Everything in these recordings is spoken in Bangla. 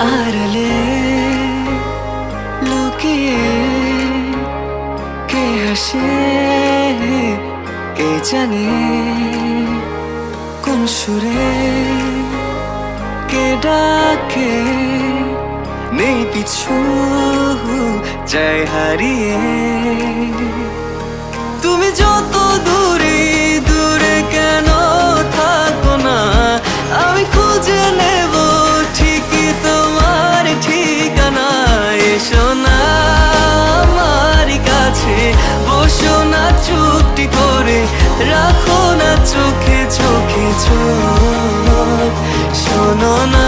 আড়ালে লুকিয়ে কে হাসে কে জানে কোন সুরে কে ডাকে নেই পিছু যায় হারিয়ে তুমি যত দূরে দূরে কেন থাকো না আমি খুঁজে নেব ঠিকই তোমার ঠিকানা এসো না আমার কাছে বসো না চুপটি করে রাখো না চোখে চোখে চোখ শোনো না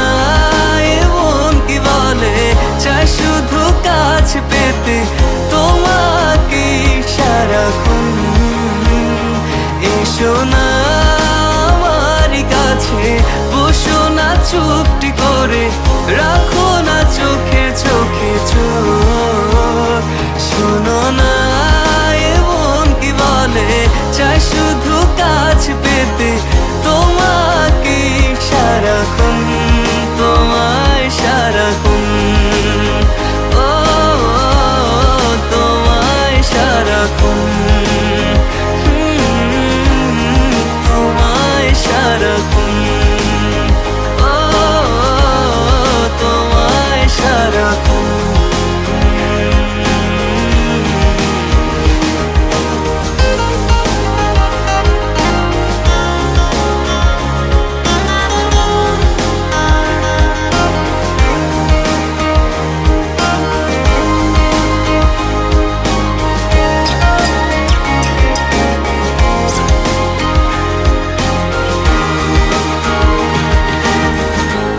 এমন কি বলে চাই শুধু কাছে পেতে তোমাকে সারাক্ষণ এসো না আমার কাছে বসো না চুপটি করে রাখো না চোখে চোখে চোখ শোনো না এমন কি বলে চাই শুধু কাছে পেতে তোমাকে সারাক্ষণ তোমায় সারাক্ষণ ও তোমায় সারাক্ষণ তোমায় সারাক্ষণ ও তোমায় সারাক্ষণ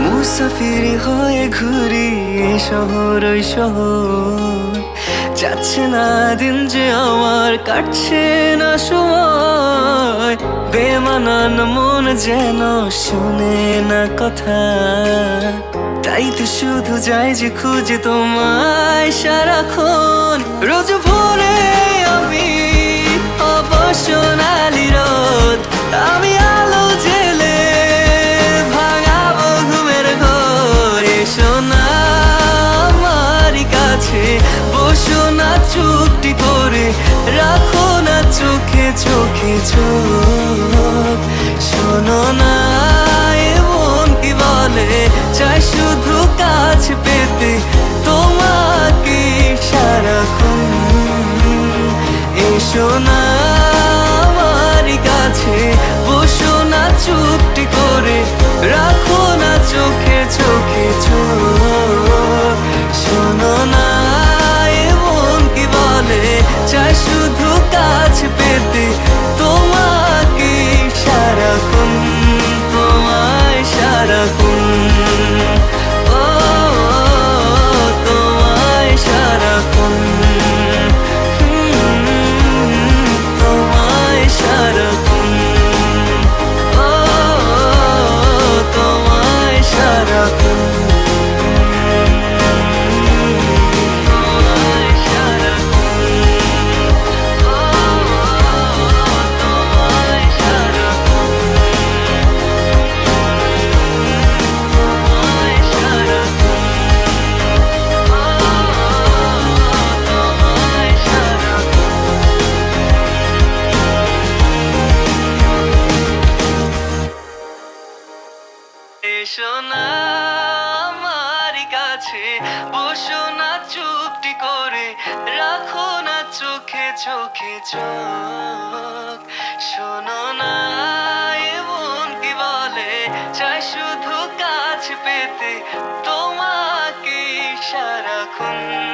মুসাফিরি হয়ে ঘুরি শহর ওই শহর যাচ্ছে না দিন যে আমার কাটছে না সময় বেমানান মন যেন শুনে না কথা তাই তো শুধু যাই যে খুঁজে তোমায় সারাক্ষণ রোজ ভোরে আমি অবসনালি রোদ আমি আলো জেলে ভাঙাবো ঘুমের ঘর এসো না আমার কাছে বসো না চুপটি করে রাখো না চোখে চোখে চোখ শোনো না এমন কি বলে চাই শুধু কাছে পেতে তোমাকে সারাক্ষণ এসো না আমার কাছে বসো না চুপটি করে রাখো না চোখে চোখে চোখ শোনো না এমন কি বলে চাই শুধু কাছে পেতে তোমাকে সারাক্ষণ তোমায় সারাক্ষণ ও তোমায় সারাক্ষণ তোমায় সারাক্ষণ ও তোমায় সারাক্ষণ এসো না আমার কাছে বসো না চুপটি করে রাখো না চোখে চোখে চোখ শোনো না এমন কি বলে চাই শুধু কাছে পেতে তোমাকে সারাক্ষণ